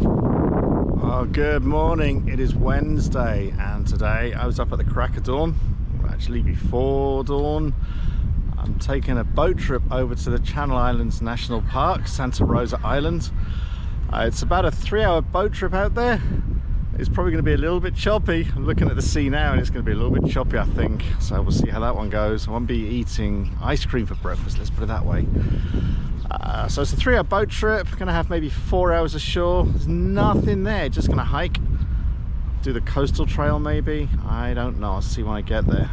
Oh, good morning. It is Wednesday and today I was up at the crack of dawn, actually before dawn. I'm taking a boat trip over to the Channel Islands National Park, Santa Rosa Island. It's about a 3-hour boat trip out there. It's probably going to be a little bit choppy. I'm looking at the sea now and it's going to be a little bit choppy, I think. So we'll see how that one goes. I won't be eating ice cream for breakfast, let's put it that way. So it's a 3-hour boat trip. Going to have maybe 4 hours ashore. There's nothing there, just going to hike, do the coastal trail maybe. I don't know, I'll see when I get there.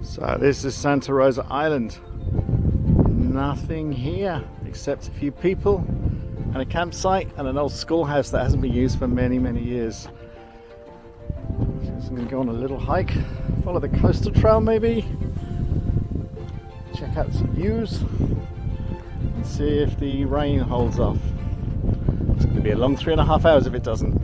So this is Santa Rosa Island. Nothing here except a few people and a campsite and an old schoolhouse that hasn't been used for many years. So I'm going to go on a little hike, follow the coastal trail maybe, check out some views and see if the rain holds off. It's going to be a long 3.5 hours if it doesn't.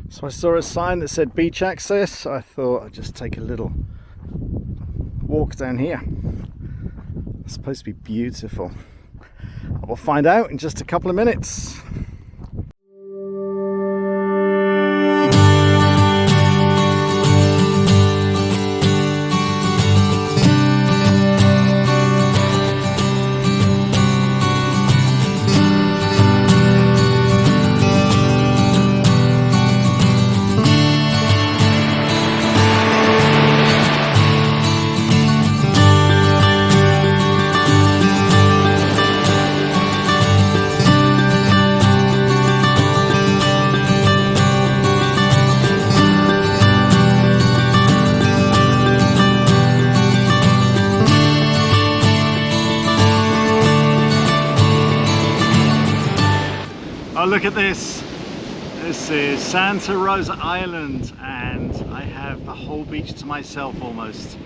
So I saw a sign that said beach access, so I thought I'd just take a little walk down here. It's supposed to be beautiful. We'll find out in just a couple of minutes. Oh, look at this. This is Santa Rosa Island and I have the whole beach to myself almost.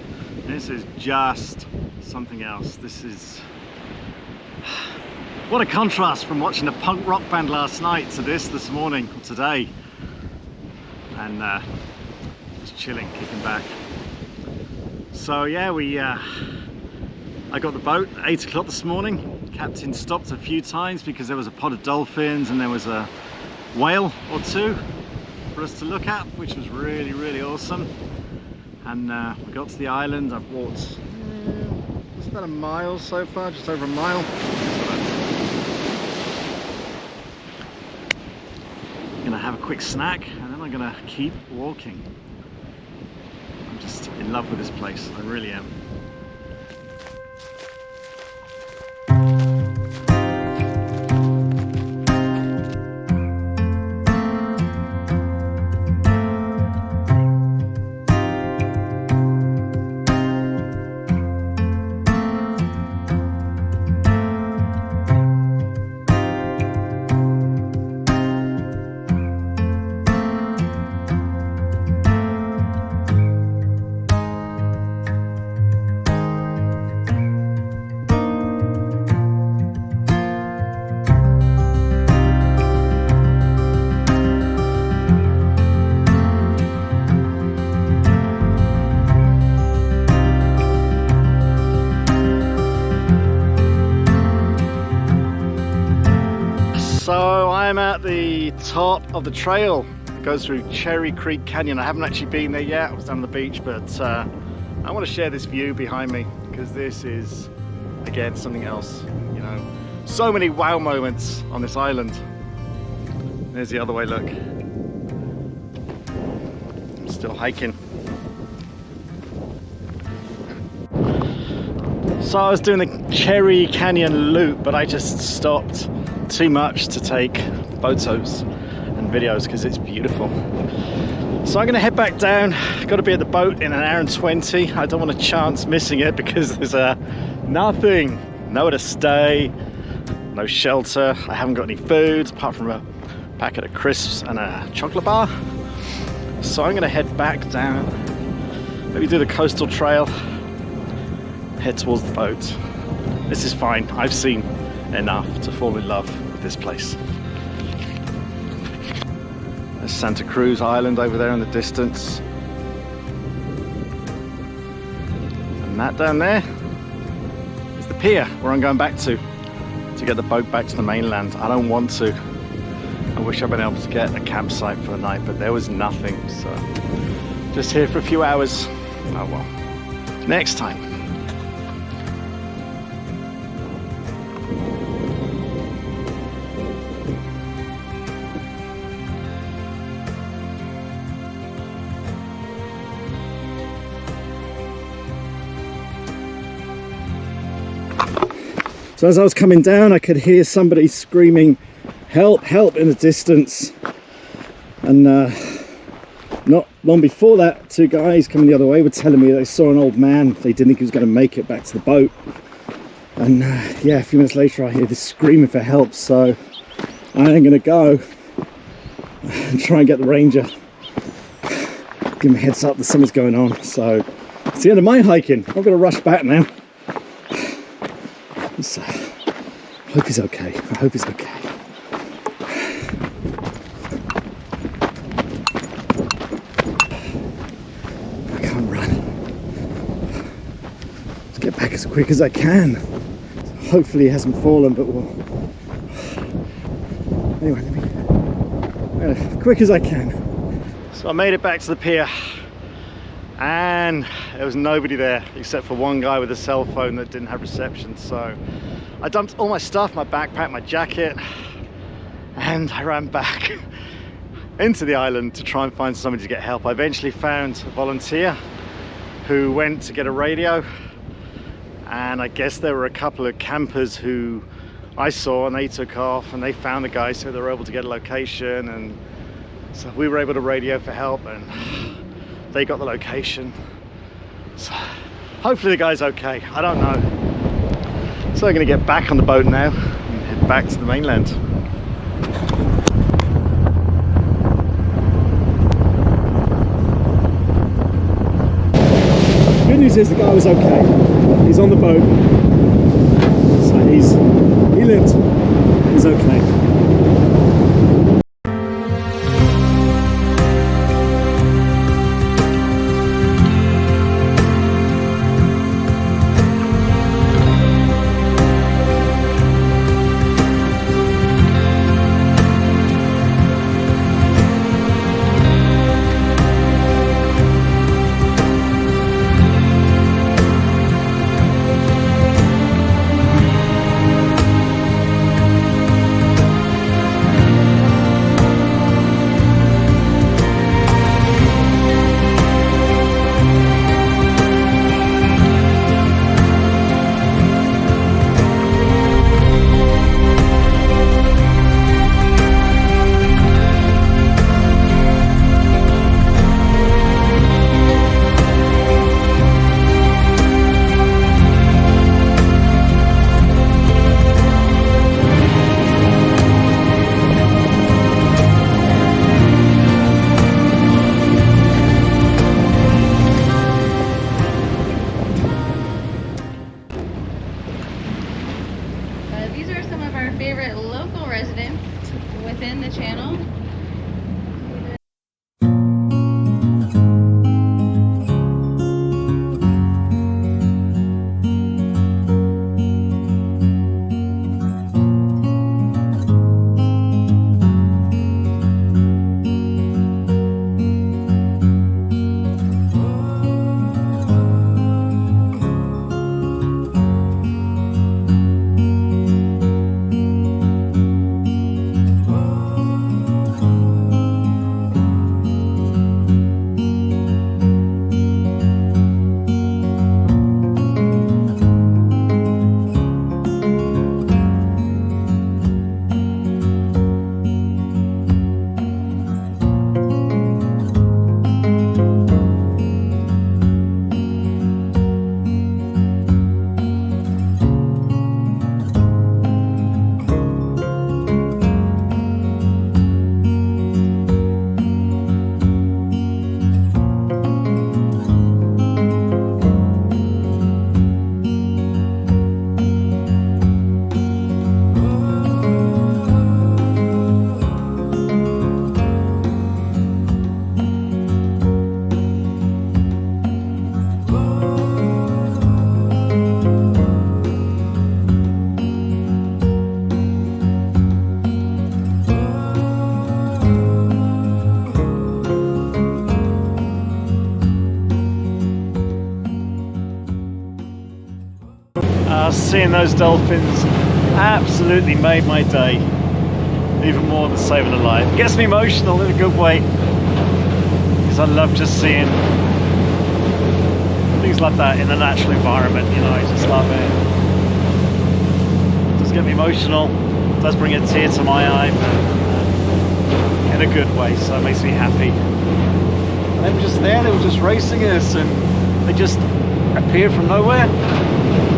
This is just something else. This is... what a contrast from watching a punk rock band last night to this morning, or today. And just chilling, kicking back. So yeah, I got the boat at 8 o'clock this morning. Captain stopped a few times because there was a pod of dolphins and there was a whale or two for us to look at, which was really awesome. And we got to the island. I've walked it's about a mile so far, just over a mile. I'm gonna have a quick snack and then I'm gonna keep walking. I'm just in love with this place, I really am. I'm at the top of the trail. It goes through Cherry Creek Canyon. I haven't actually been there yet. I was down on the beach, but I want to share this view behind me because this is, again, something else. You know, so many wow moments on this island. There's the other way, look. I'm still hiking. So I was doing the Cherry Canyon loop, but I just stopped too much to take photos and videos because it's beautiful. So I'm going to head back down. Got to be at the boat in an hour and 20. I don't want a chance missing it because there's nothing, nowhere to stay, no shelter. I haven't got any food apart from a packet of crisps and a chocolate bar. So I'm going to head back down, maybe do the coastal trail, head towards the boat. This is fine. I've seen enough to fall in love with this place. There's Santa Cruz Island over there in the distance. And that down there is the pier where I'm going back to get the boat back to the mainland. I don't want to. I wish I'd been able to get a campsite for the night, but there was nothing. So just here for a few hours. Oh well. Next time. So as I was coming down, I could hear somebody screaming, "Help, help," in the distance. And not long before that, two guys coming the other way were telling me they saw an old man. They didn't think he was going to make it back to the boat. And yeah, a few minutes later, I hear this screaming for help. So I am going to go and try and get the ranger. Give him a heads up that something's going on. So it's the end of my hiking. I'm going to rush back now. So, I hope he's okay. I hope he's okay. I can't run. Let's get back as quick as I can. Hopefully he hasn't fallen, but we'll... Anyway, as quick as I can. So I made it back to the pier. And there was nobody there except for one guy with a cell phone that didn't have reception. So I dumped all my stuff, my backpack, my jacket, and I ran back into the island to try and find somebody to get help. I eventually found a volunteer who went to get a radio, and I guess there were a couple of campers who I saw, and they took off and they found the guy, so they were able to get a location, and so we were able to radio for help, and they got the location. So hopefully the guy's okay. I don't know. So I'm going to get back on the boat now and head back to the mainland. Good news is the guy was okay. He's on the boat. So he lived. He's okay. within the channel. seeing those dolphins absolutely made my day, even more than saving a life. It gets me emotional in a good way, because I love just seeing things like that in the natural environment, you know. I just love it. It does get me emotional, it does bring a tear to my eye, but in a good way, so it makes me happy. And they were just there, they were just racing us, and they just appear from nowhere.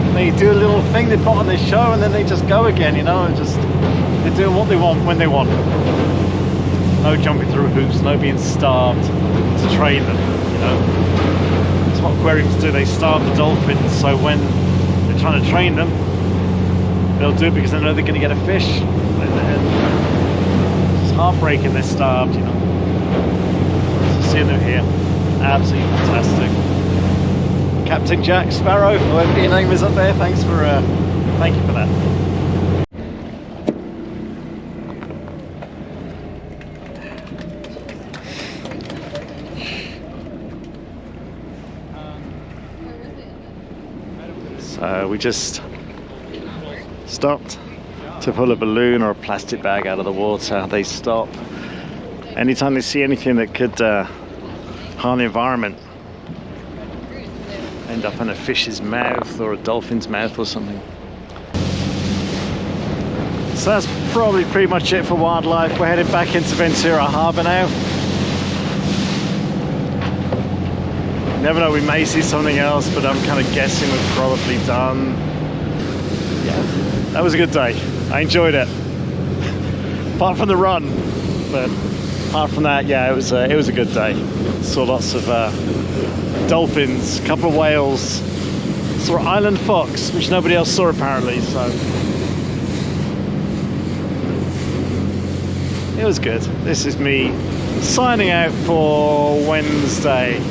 They do a little thing they put on their show, and then they just go again, you know, and just they're doing what they want when they want. No jumping through hoops, no being starved to train them, you know. That's what aquariums do. They starve the dolphins, so when they're trying to train them, they'll do it because they know they're going to get a fish. It's heartbreaking, they're starved, you know. So seeing them here, absolutely fantastic. Captain Jack Sparrow, whatever your name is up there, thank you for that. So we just stopped to pull a balloon or a plastic bag out of the water. They stop anytime they see anything that could harm the environment. End up in a fish's mouth or a dolphin's mouth or something. So that's probably pretty much it for wildlife. We're heading back into Ventura Harbor now. Never know, we may see something else, but I'm kind of guessing we're probably done. Yeah, that was a good day. I enjoyed it. Apart from the run, but apart from that, yeah, it was a good day. Saw lots of dolphins, a couple of whales, saw an island fox, which nobody else saw apparently, so it was good. This is me signing out for Wednesday.